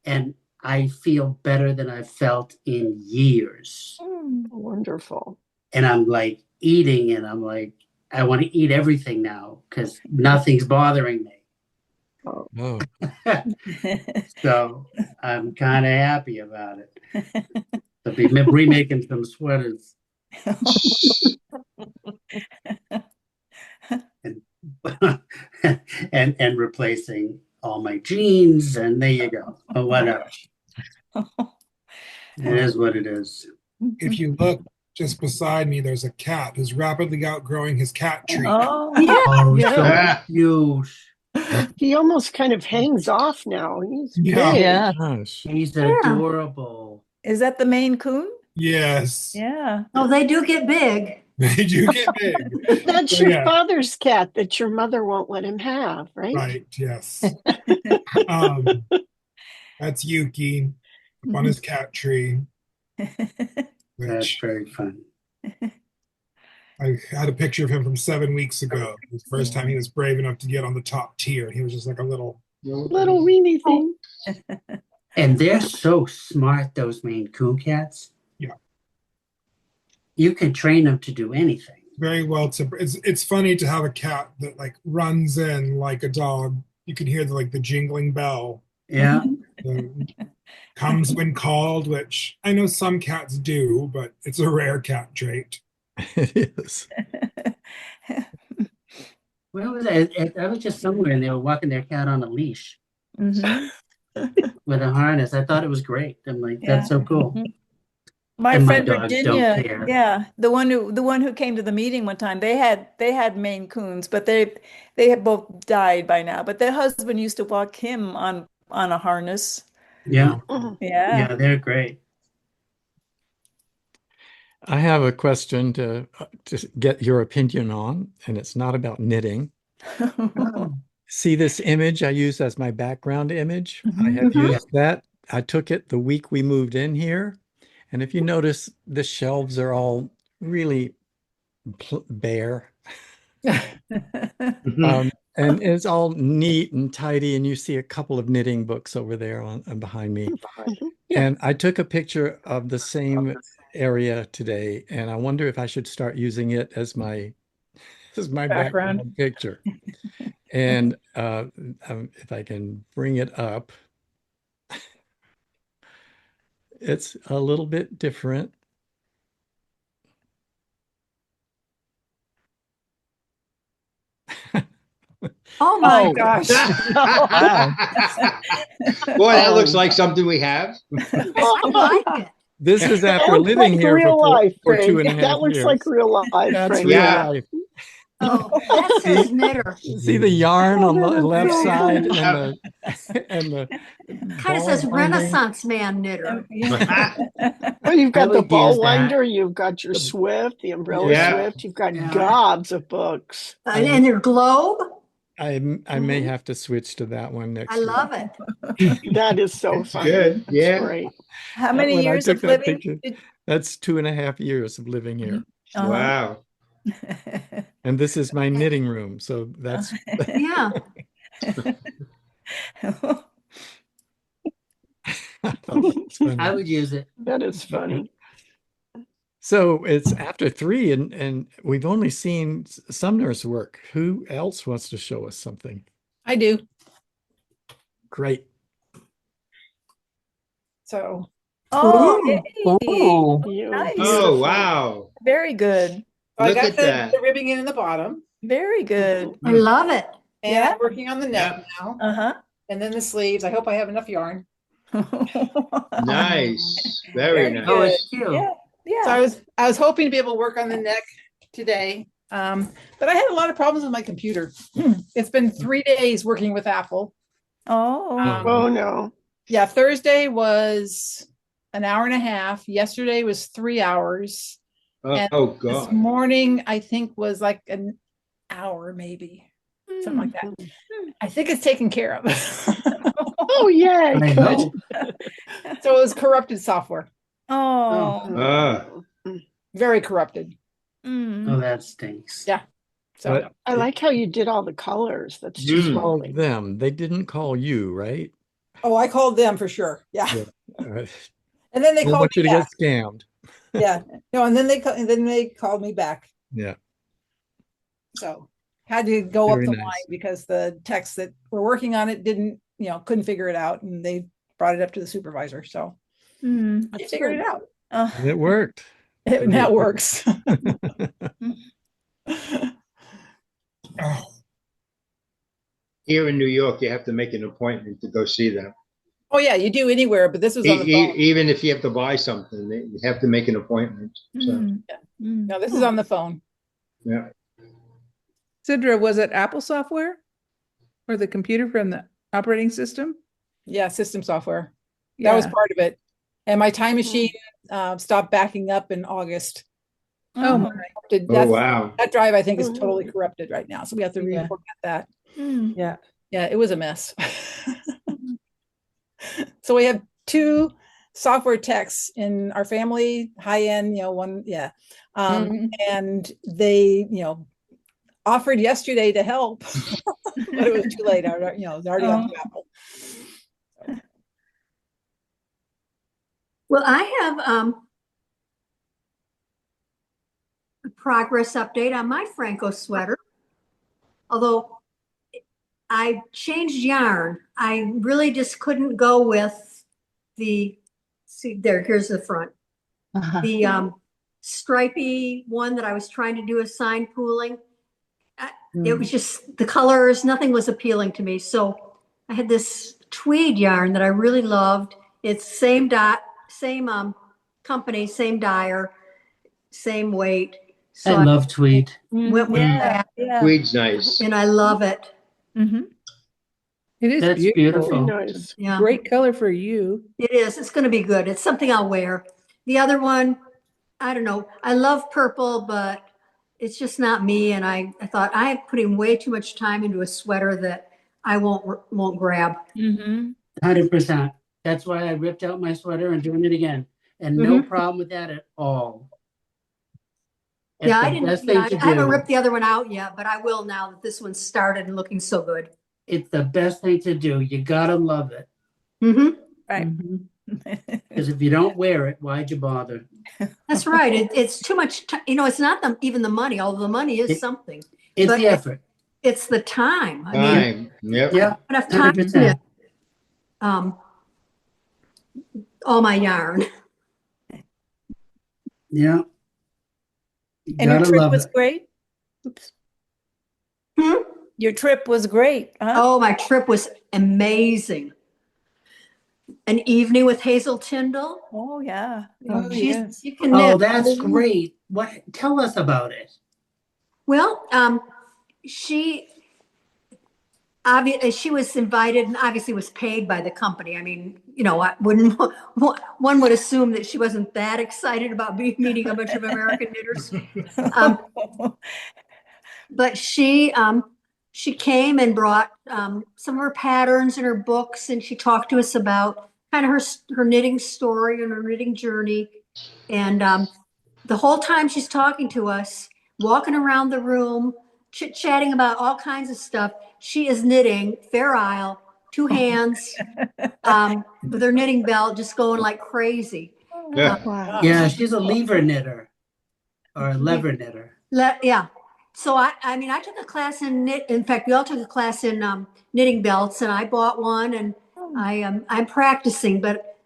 and I feel better than I've felt in years. Wonderful. And I'm like eating, and I'm like, I want to eat everything now because nothing's bothering me. Oh. So I'm kind of happy about it. I'll be remaking some sweaters. and replacing all my jeans, and there you go. Or whatever. It is what it is. If you look just beside me, there's a cat who's rapidly outgrowing his cat tree. Oh, So huge. He almost kind of hangs off now. He's big. Yeah. Gosh. He's adorable. Is that the Maine Coon? Yes. Yeah. Oh, they do get big. They do get big. That's So, your yeah. father's cat that your mother won't let him have, right? Right, yes. That's Yuki up on his cat tree. That's Which very fun. I had a picture of him from 7 weeks ago. The first time he was brave enough to get on the top tier. He was just like a little weeny thing. And they're so smart, those Maine Coon cats. Yeah. You can train them to do anything. very well tempered. It's funny to have a cat that like runs in like a dog. You can hear the jingling bell. Yeah. Comes when called, which I know some cats do, but it's a rare cat trait. It is. Where was I? I was just somewhere and they were walking their cat on a leash with a harness. I thought it was great. I'm like, that's so cool. My And my friend dogs don't Virginia, care. yeah, the one who came to the meeting one time, they had Maine Coons, but they had both died by now. But their husband used to walk him on a harness. Yeah. Yeah. Yeah, they're great. I have a question to get your opinion on, and it's not about knitting. See this image I use as my background image? I have used that. I took it the week we moved in here. And if you notice, the shelves are all really bare. And it's all neat and tidy. And you see a couple of knitting books over there behind me. And I took a picture of the same area today. And I wonder if I should start using it as my is my Background. background picture. And if I can bring it up, it's a little bit different. Oh my Oh. gosh. Wow. Boy, that looks like something we have. I like it. This is That after looks living like here real life, for Frank. 2.5 That looks years. like real life, That's Frank. real Yeah. life. Oh, that says knitter. See the yarn on the left so side funny. and the Kind of ball says binding. Renaissance man knitter. Well, you've got I the would ball use that. winder, you've got your Swift, the umbrella Yeah. Swift, you've got Yeah. gobs of books. And their globe. I may have to switch to that one next I year. love it. That is so It's funny. good. That's Yeah. great. How That many when I years took of that living? picture, that's 2.5 years of living here. Wow. And this is my knitting room. So that's Yeah. I thought that was funny. I would use it. That is funny. So it's after 3 and we've only seen Sumner's work. Who else wants to show us something? I do. Great. So Oh, Ooh. hey. Ooh. Nice. Oh, wow. Very good. I Look got at that. the ribbing in the bottom, Very good. I love it. and Yeah. I'm working on the neck Yep. now, Uh-huh. and then the sleeves. I hope I have enough yarn. Nice. Very Very nice. Oh, good. it's cute. Yeah. Yeah. So I was hoping to be able to work on the neck today, but I had a lot of problems with my computer. It's been 3 days working with Apple. Oh. Oh no. Yeah, Thursday was an hour and a half. Yesterday was 3 hours. And Oh, this God. morning, I think, was like an hour, maybe something like that. I think it's taken care of. Oh yay. I Good. know. So it was corrupted software, Oh. Ah. very corrupted. Mm. Oh, that stinks. Yeah. So But I like how you did all the colors. That's you just called lovely. them. They didn't call you, right? oh, I called them for sure. Yeah. Yeah. Uh, And then they don't called want you me to back. get scammed. Yeah. No, and then they called me back. Yeah. So had to go Very up the nice. line because the techs that were working on it didn't, couldn't figure it out, and they brought it up to the supervisor. So Mm. I figured it out. And it worked. And that works. Oh, Here in New York, you have to make an appointment to go see them. Oh yeah, you do anywhere, but this was on the phone. Even if you have to buy something, you have to make an appointment. So, Mm. Mm. No, this is on the phone. yeah. Sidra, was it Apple software or the computer from the operating system? Yeah, system software. That was Yeah. part of it. And my time machine stopped backing up in August. Oh my. Oh, wow. That drive, I think, is totally corrupted right now. So we have to Yeah. reformat that. Mm. Yeah. Yeah, it was a mess. So we have 2 software techs in our family, high end, one, yeah. And they, offered yesterday to help, but it was too late. It was already on to Apple. Well, I have a progress update on my Phrancko sweater. Although I changed yarn, I really just couldn't go with here's the front. The stripy one that I was trying to do a sign pooling. It was just the colors, nothing was appealing to me. So I had this tweed yarn that I really loved. It's same company, same dyer, same weight. So I love tweed. went with that, Tweed's nice. and I love it. Mm-hmm. It is That's Very beautiful. nice. Yeah, Great color for you. it is. It's going to be good. It's something I'll wear. The other one, I don't know. I love purple, but it's just not me. And I thought I'm putting way too much time into a sweater that I won't grab. Mm-hmm. 100%. That's why I ripped out my sweater and doing it again. And no problem with that at all. It's Yeah, I the didn't. best Yeah, thing to I haven't do. ripped the other one out yet, but I will now that this one started and looking so good. It's the best thing to do. You gotta love it. Mm-hmm. Right. Mhm. Because if you don't wear it, why'd you bother? That's right. It's too much. It's not even the money, although the money is something. It's but the effort. It's the time. I mean, Time. Yep. Yeah, enough time to 100%. knit, all my yarn. Yeah. You And your gotta trip love was it. great? Oops. Hmm? Your trip was great, huh? Oh, my trip was amazing. An evening with Hazel Tindell. Oh, yeah. Oh, yes. You can Oh, knit. that's great. Tell us about it. Well, she obviously she was invited and obviously was paid by the company. I mean, I wouldn't one would assume that she wasn't that excited about meeting a bunch of American knitters. But she came and brought some of her patterns and her books, and she talked to us about kind of her knitting story and her knitting journey. And the whole time she's talking to us, walking around the room, chit-chatting about all kinds of stuff, she is knitting Fair Isle, two hands, with her knitting belt, just going like crazy. Wow. Yeah, she's a lever knitter or a lever knitter. Yeah. So I mean, I took a class in knit. In fact, we all took a class in knitting belts, and I bought one, and I'm practicing, but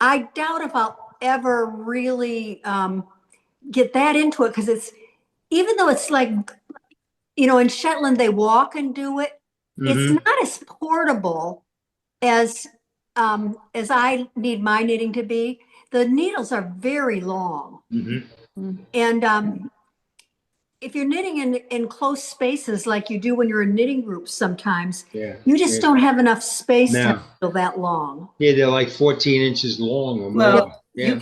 I doubt if I'll ever really get that into it, because even though it's like, in Shetland they walk and do it, it's not as portable as I need my knitting to be. The needles are very long, and if you're knitting in close spaces like you do when you're in knitting groups sometimes, you just don't have enough space to feel that long. Yeah, they're like 14 inches long or more. Well, you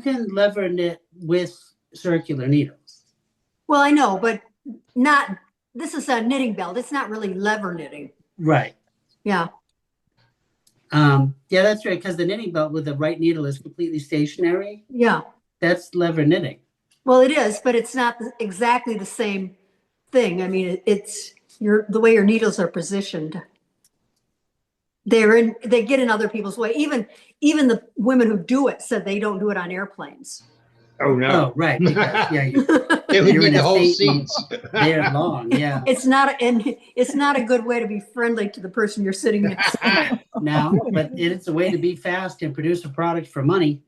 can lever knit with circular needles. Well, I know, but this is a knitting belt. It's not really lever knitting. Right. Yeah. Yeah, that's right. Because the knitting belt with the right needle is completely stationary. Yeah. That's lever knitting. Well, it is, but it's not exactly the same thing. I mean, it's the way your needles are positioned. They get in other people's way. Even the women who do it said they don't do it on airplanes. Oh no! Oh, right. Because, yeah, it would be the whole seats. They're long. Yeah. It's not a good way to be friendly to the person you're sitting next to. No, but it's a way to be fast and produce a product for money.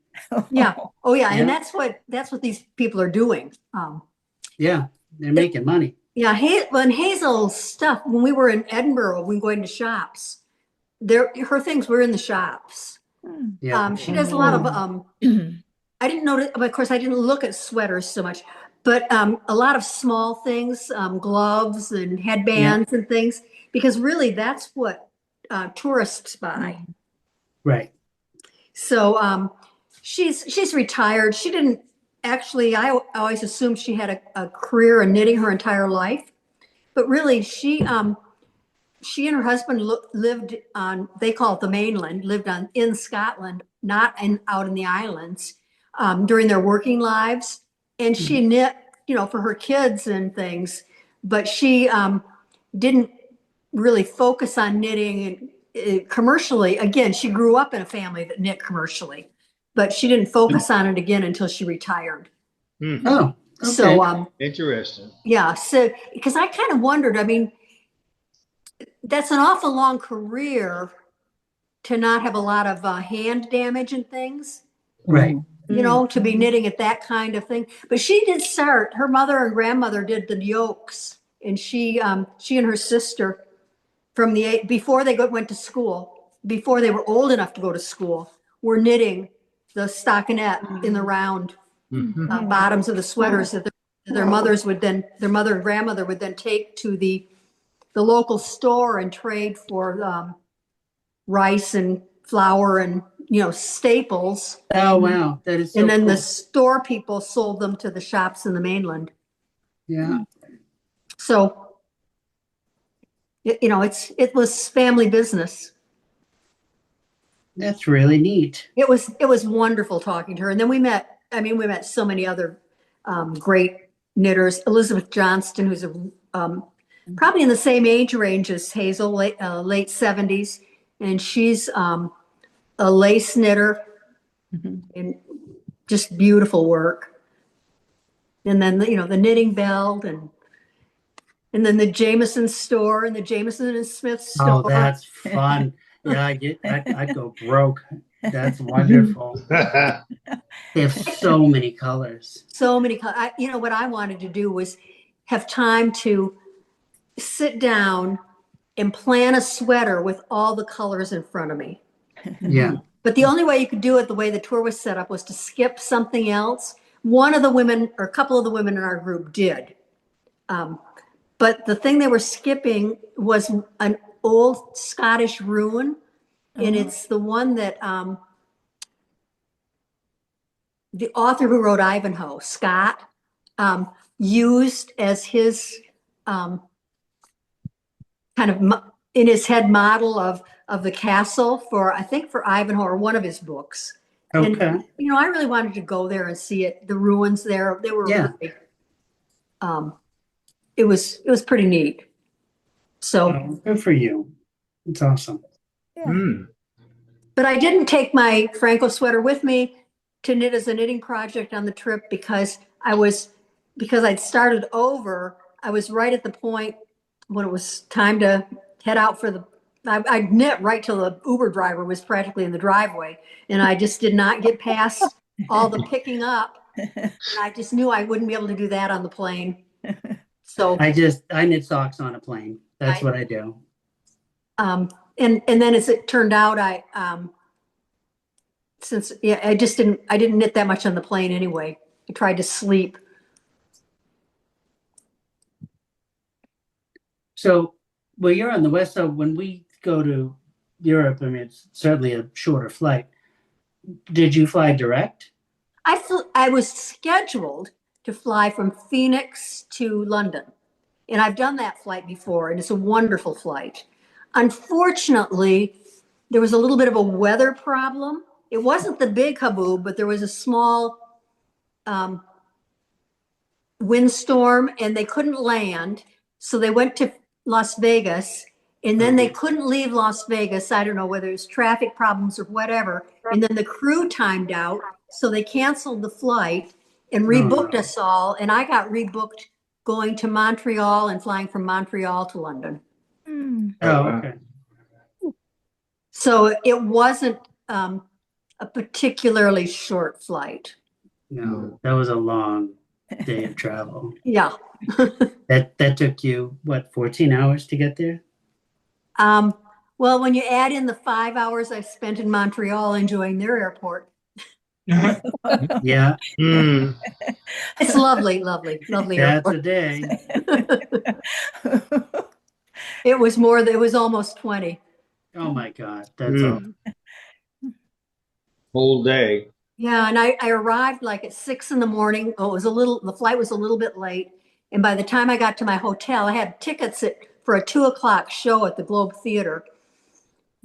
Yeah. Oh yeah. And that's what these people are doing. Yeah, they're making money. Yeah. When Hazel's stuff, when we were in Edinburgh, we were going to shops. Her things were in the shops. Yeah. She does a lot of I didn't notice, of course I didn't look at sweaters so much, but a lot of small things, gloves and headbands and things, because really that's what tourists buy. Right. So she's retired. She didn't actually, I always assumed she had a career in knitting her entire life, but really she and her husband lived on, they call it the mainland, lived in Scotland, not out in the islands, during their working lives. And she knit, for her kids and things, but she didn't really focus on knitting commercially. Again, she grew up in a family that knit commercially, but she didn't focus on it again until she retired. Oh, okay. So interesting. Yeah, so because I kind of wondered, I mean, that's an awful long career to not have a lot of hand damage and things. Right. To be knitting at that kind of thing. But she did start, her mother and grandmother did the yokes, and she and her sister before they went to school, before they were old enough to go to school, were knitting the stockinette in the round bottoms of the sweaters that their mother and grandmother would then take to the local store and trade for rice and flour and staples. Oh wow, that is so and then cool. The store people sold them to the shops in the mainland. Yeah. So it was family business. That's really neat. It was wonderful talking to her. And then we met so many other great knitters. Elizabeth Johnston, who's probably in the same age range as Hazel, late 70s, and she's a lace knitter. and just beautiful work. And then, you know, the knitting belt and then the Jameson store and the Jameson and Smith store. Oh, that's fun. Yeah, I'd go broke. That's wonderful. They have so many colors. So many colors. You know, what I wanted to do was have time to sit down and plan a sweater with all the colors in front of me. Yeah. But the only way you could do it the way the tour was set up was to skip something else. One of the women, or a couple of the women in our group did. But the thing they were skipping was an old Scottish rune. And it's the one that the author who wrote Ivanhoe, Scott, used as his kind of in his head model of the castle for, I think, for Ivanhoe or one of his books. Okay. And, you know, I really wanted to go there and see it. The ruins there, they were really, it was pretty neat. So good for you. It's awesome. Yeah. But I didn't take my Phrancko sweater with me to knit as a knitting project on the trip because I'd started over. I was right at the point when it was time to head out for I'd knit right till the Uber driver was practically in the driveway. And I just did not get past all the picking up. And I just knew I wouldn't be able to do that on the plane. So I knit socks on a plane. That's what I do. And then as it turned out, I didn't knit that much on the plane anyway. I tried to sleep. So, well, you're on the west side. When we go to Europe, I mean, it's certainly a shorter flight. Did you fly direct? I was scheduled to fly from Phoenix to London. And I've done that flight before, and it's a wonderful flight. Unfortunately, there was a little bit of a weather problem. It wasn't the big haboob, but there was a small windstorm, and they couldn't land. So they went to Las Vegas, and then they couldn't leave Las Vegas. I don't know whether it was traffic problems or whatever. And then the crew timed out, so they canceled the flight and rebooked us all. And I got rebooked going to Montreal and flying from Montreal to London. Oh, okay. So it wasn't a particularly short flight. No, that was a long day of travel. Yeah. That took you, what, 14 hours to get there? Well, when you add in the 5 hours I spent in Montreal enjoying their airport. Yeah. It's lovely, lovely, lovely That's airport. a day. It was almost 20. Oh my God. That's all. Whole day. Yeah, and I arrived like at 6 in the morning. Oh, the flight was a little bit late. And by the time I got to my hotel, I had tickets for a 2:00 show at the Globe Theater.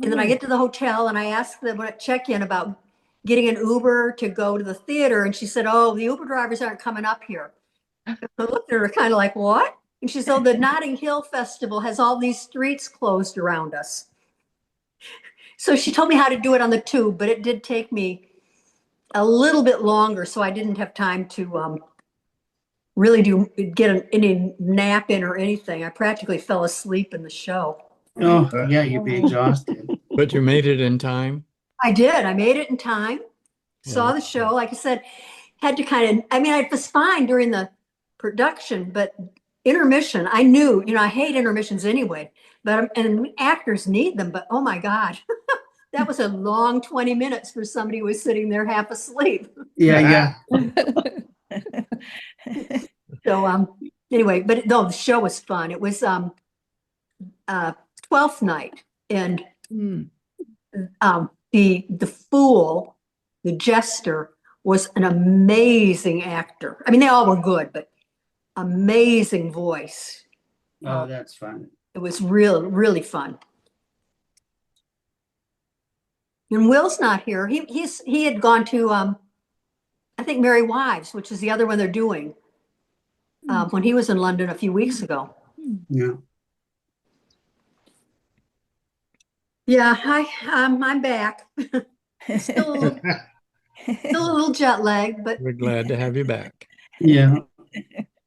And then I get to the hotel and I asked them at check-in about getting an Uber to go to the theater. And she said, oh, the Uber drivers aren't coming up here. I looked at her kind of like, what? And she said, oh, the Notting Hill Festival has all these streets closed around us. So she told me how to do it on the tube, but it did take me a little bit longer. So I didn't have time to really get any nap in or anything. I practically fell asleep in the show. Oh, yeah, you'd be exhausted. But you made it in time. I did. I made it in time. Saw the show. Like I said, had to I was fine during the production, but intermission, I knew, I hate intermissions anyway, and actors need them, but oh my God, that was a long 20 minutes for somebody who was sitting there half asleep. Yeah. So, anyway, but no, the show was fun. It was 12th night, and the fool, the jester, was an amazing actor. I mean, they all were good, but amazing voice. Oh, that's fun. It was really, really fun. And Will's not here. He had gone to I think Merry Wives, which is the other one they're doing, when he was in London a few weeks ago. Yeah. Yeah, I'm back. Still Still a little jet lag, but We're glad to have you back. Yeah.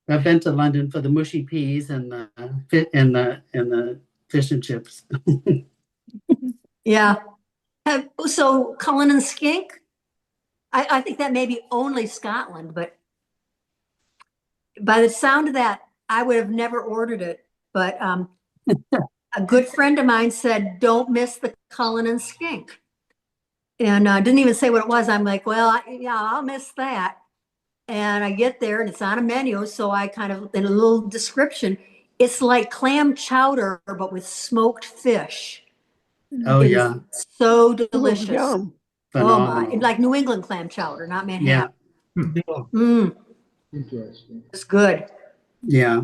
I've been to London for the mushy peas and the fish and chips. yeah. So Cullen and Skink, I think that may be only Scotland, but by the sound of that, I would have never ordered it. But a good friend of mine said, don't miss the Cullen and Skink. And didn't even say what it was. I'm like, well, yeah, I'll miss that. And I get there and it's on a menu. So I kind of, in a little description, it's like clam chowder, but with smoked fish. Oh, It yeah. is so Ooh, delicious. yum. Oh my, Phenomenal. like New England clam chowder, not Yeah. Manhattan. Interesting. It's good. Yeah.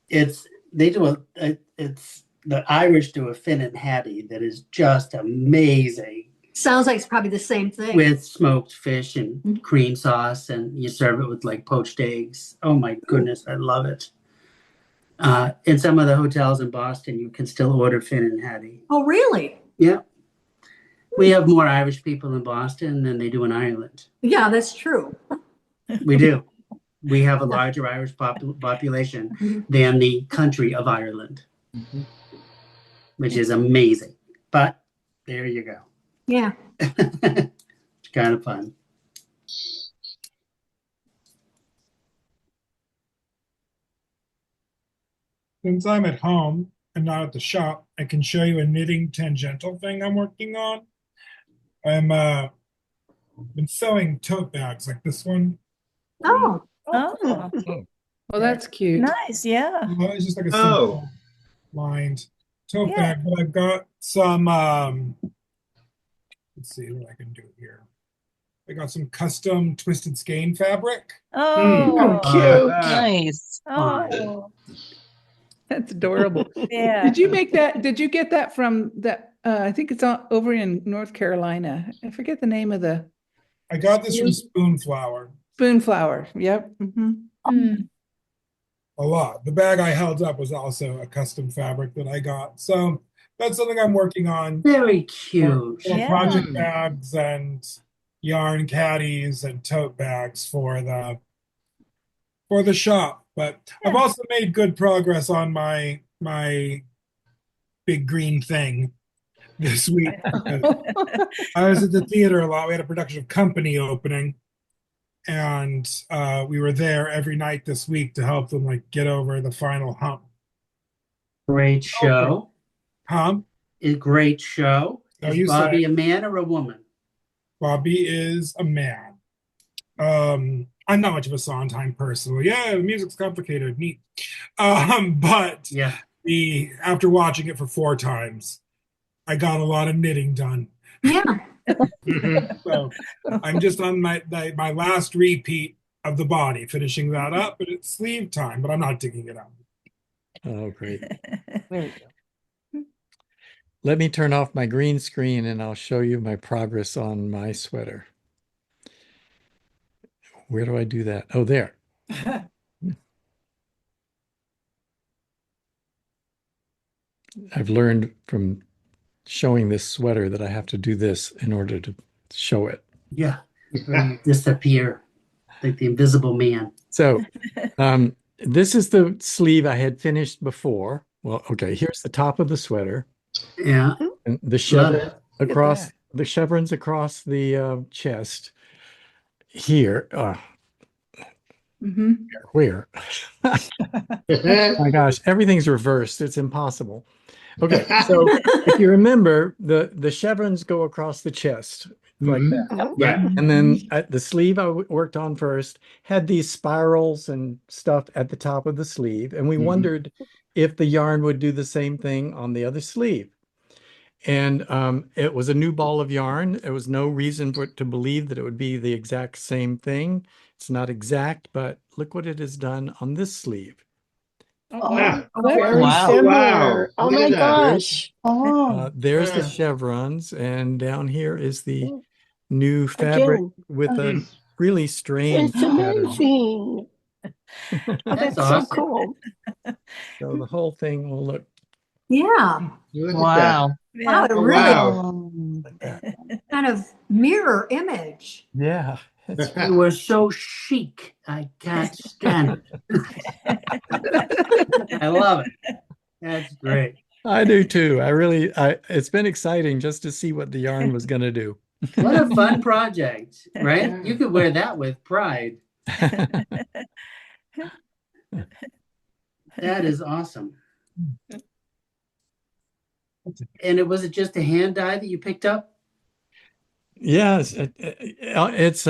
It's the Irish do a Finnan Haddie that is just amazing Sounds like it's probably the same thing. with smoked fish and cream sauce, and you serve it with like poached eggs. Oh my goodness, I love it. In some of the hotels in Boston, you can still order Finnan Haddie. Oh, really? Yeah. We have more Irish people in Boston than they do in Ireland. Yeah, that's true. We do. We have a larger Irish population than the country of Ireland, which is amazing. But there you go. Yeah. It's kind of fun. Since I'm at home and not at the shop, I can show you a knitting tangential thing I'm working on. I'm been sewing tote bags like this one. Oh, Oh, Well, that's cute. nice. Yeah. It's just like a simple lined tote Yeah. bag, but I've got some let's see what I can do here. I got some custom twisted skein fabric. Oh, Cute. Nice. oh, That's adorable. yeah. Did you make that? Did you get that from that? I think it's over in North Carolina. I forget the name of the I got this from Spoonflower. Spoonflower. Yep. A lot. The bag I held up was also a custom fabric that I got. So that's something I'm working on. Very cute. For Yeah. project bags and yarn caddies and tote bags for the shop. But I've also made good progress on my big green thing this week. I was at the theater a lot. We had a production of Company opening, and we were there every night this week to help them like get over the final hump. Great show. A great show. Oh, Is you Bobby say. a man or a woman? Bobby is a man. I'm not much of a Sondheim person. Well, yeah, the music's complicated, neat. But Yeah. After watching it for 4 times, I got a lot of knitting done. Yeah. So I'm just on my last repeat of the body, finishing that up, but it's sleeve time, but I'm not digging it up. Oh, great. Very good. Let me turn off my green screen and I'll show you my progress on my sweater. Where do I do that? Oh, there. I've learned from showing this sweater that I have to do this in order to show it. Yeah. Disappear like the invisible man. So this is the sleeve I had finished before. Well, okay, here's the top of the sweater. Yeah. And the chevron across the chevrons across the chest. Here. Where? Oh my gosh, everything's reversed. It's impossible. Okay, so if you remember, the chevrons go across the chest like that. Yeah. And then the sleeve I worked on first had these spirals and stuff at the top of the sleeve. And we wondered if the yarn would do the same thing on the other sleeve. And it was a new ball of yarn. There was no reason for it to believe that it would be the exact same thing. It's not exact, but look what it has done on this sleeve. Very Wow. similar. Wow. Oh Look my at that. gosh. There's the chevrons, and down here is the new fabric Again. with a really strange It's pattern. amazing. Oh, that's so awesome. cool. So the whole thing will look Yeah. Look at that. Wow. Wow, Yeah. it Oh, really wow. Like that. kind of mirror image. Yeah. It's, You were so chic. I can't stand it. I love it. That's great. I do too. It's been exciting just to see what the yarn was going to do. What a fun project, right? You could wear that with pride. That is awesome. And was it just a hand dye that you picked up? Yes, it's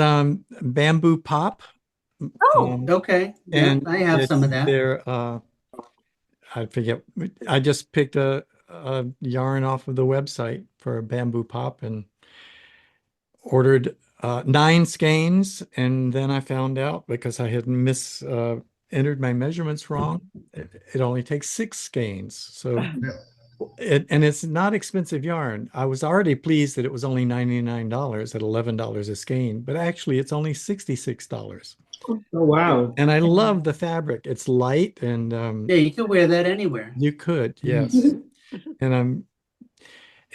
bamboo pop. Oh, Okay. Yeah, And I have some of that. I forget. I just picked a yarn off of the website for a bamboo pop and ordered 9 skeins, and then I found out because I had entered my measurements wrong. It only takes 6 skeins. So and it's not expensive yarn. I was already pleased that it was only $99 at $11 a skein, but actually it's only $66. Oh, wow. And I love the fabric. It's light and Yeah, you could wear that anywhere. you could, yes. And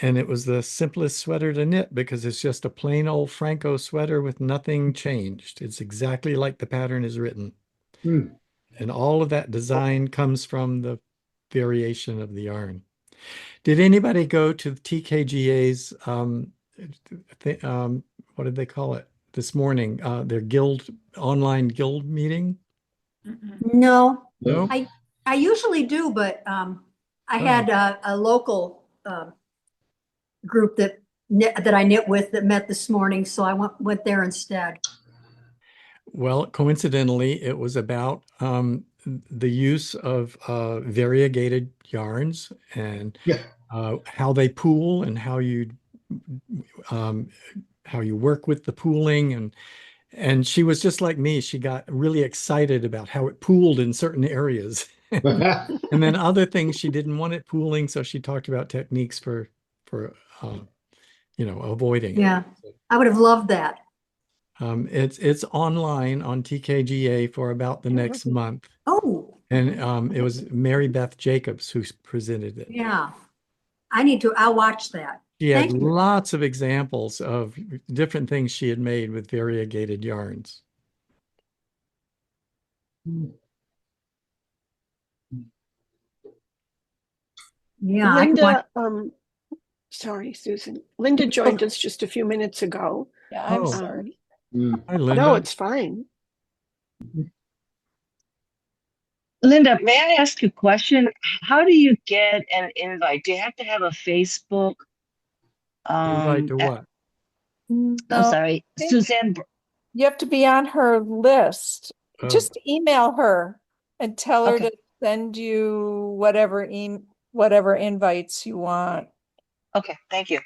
and it was the simplest sweater to knit because it's just a plain old Phrancko sweater with nothing changed. It's exactly like the pattern is written. Hmm. And all of that design comes from the variation of the yarn. Did anybody go to TKGA's what did they call it this morning? Their online guild meeting? no. No? I usually do, but I had a local group that I knit with that met this morning, so I went there instead. Well, coincidentally, it was about the use of variegated yarns and Yeah. how they pool and um, how you work with the pooling and she was just like me. She got really excited about how it pooled in certain areas. And then other things she didn't want it pooling, so she talked about techniques for avoiding it. Yeah, I would have loved that. It's online on TKGA for about the next month. Oh, And it was Mary Beth Jacobs who presented it. yeah. I'll watch that. She had Thank you. lots of examples of different things she had made with variegated yarns. Yeah, Linda, sorry, Susan. Linda joined us just a few minutes ago. Yeah, I'm Oh. sorry. Hi, Linda. No, it's fine. Linda, may I ask a question? How do you get an invite? Do you have to have a Facebook? Invite to what? I'm No, sorry, I think Suzanne. you have to be on her list. Oh. Just email her and tell her Okay. to send you whatever invites you want. Okay, thank you.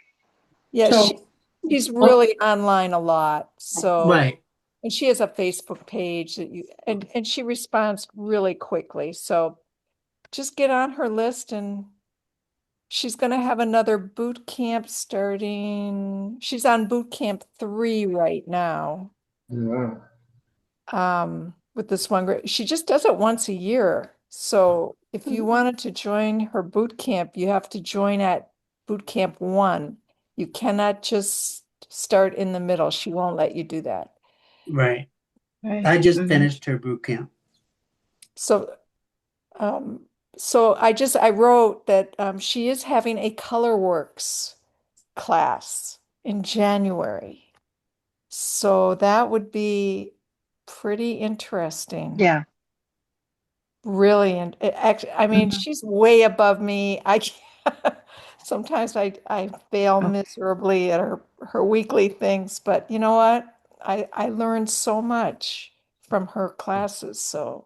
Yeah, So- she's really online a lot. So Right. and she has a Facebook page that and she responds really quickly. So just get on her list and she's going to have another boot camp starting. She's on boot camp 3 right now. Wow. With this one, she just does it once a year. So if you wanted to join her boot camp, you have to join at boot camp 1. You cannot just start in the middle. She won't let you do that. Right. Right. I just finished her boot camp. So, I wrote that she is having a ColorWorks class in January. So that would be pretty interesting. Yeah. Really, and actually, I mean, she's way above me. Sometimes I fail miserably at her weekly things, but you know what? I learned so much from her classes. So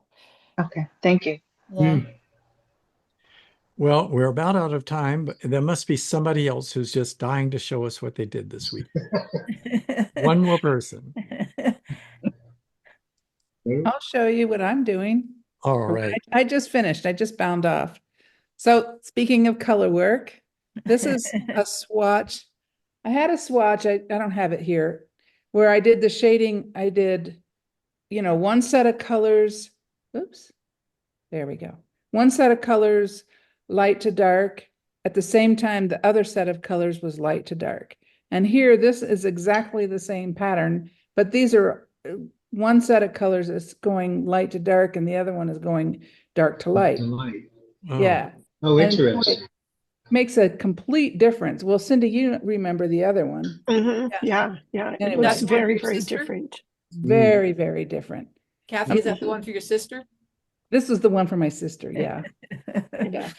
Okay, thank you. yeah. Well, we're about out of time, but there must be somebody else who's just dying to show us what they did this week. One more person. I'll show you what I'm doing. All right. I just finished. I just bound off. So speaking of color work, this is a swatch. I had a swatch. I don't have it here, where I did the shading. I did, one set of colors. Oops. There we go. One set of colors light to dark. At the same time, the other set of colors was light to dark. And here, this is exactly the same pattern, but these are one set of colors is going light to dark and the other one is going dark to light. Oh. Yeah. Oh, And interesting. it makes a complete difference. Well, Cindy, you remember the other one. Yeah. And It it looks was very, very different. very, very different. Kathy, is that the one for your sister? This was the one for my sister. Yeah. Yeah.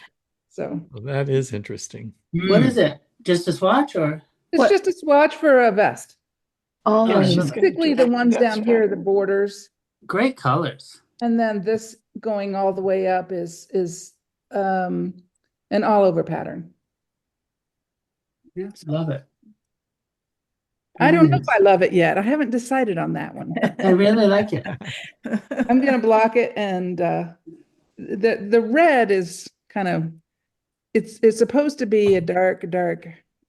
So Well, that is interesting. What is it? Just a swatch or? it's just a swatch for a vest. Oh, Yeah, she's she's gonna Basically, do the ones that's down here, the better. borders, Great colors. and then this going all the way up is an all over pattern. Yeah, love it. I don't know if I love it yet. I haven't decided on that one. I really like it. I'm gonna block it, and the red is kind of it's supposed to be a dark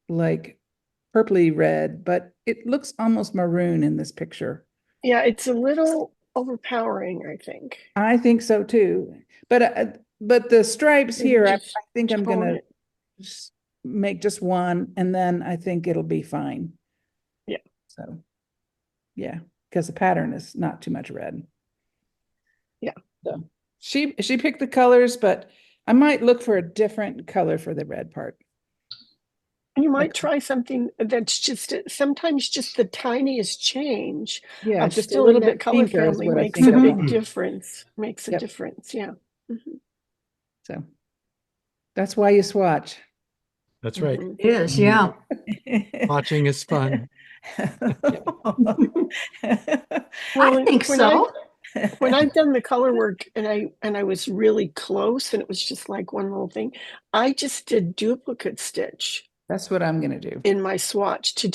like purpley red, but it looks almost maroon in this picture. Yeah, it's a little overpowering, I think. I think so too. But the stripes Maybe here, I just think I'm tone gonna it. just make just one, and then I think it'll be fine. Yeah. So, yeah, because the pattern is not too much red. Yeah. So she picked the colors, but I might look for a different color for the red part. And you might try something that's just sometimes just the tiniest change Yeah, of just a still little in that bit color pinker is family what I makes think a I'll big do. difference. Makes a Yep. difference. Yeah. Mhm. So that's why you swatch. That's right. Mhm. It is, yeah. Watching is fun. Well, I think so. When I've done the color work and I was really close and it was just like one little thing, I just did duplicate stitch That's what I'm gonna do. in my swatch to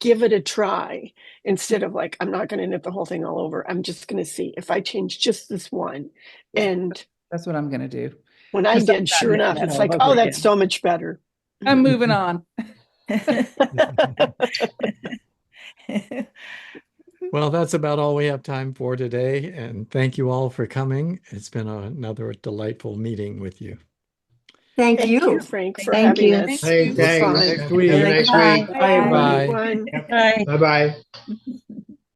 give it a try instead of like, I'm not going to knit the whole thing all over. I'm just going to see if I change just this one. And That's what I'm gonna do. when I 'Cause I'm did, not sure knitting enough, that it's all like, over oh, that's again. so much better. I'm moving on. Well, that's about all we have time for today. And thank you all for coming. It's been another delightful meeting with you. Thank Thank you. you, Frank, for Thank having you. us. Hey, It was thanks. fun. Next week. Have a nice Bye. week. Bye, Bye. everyone. Bye. Bye-bye.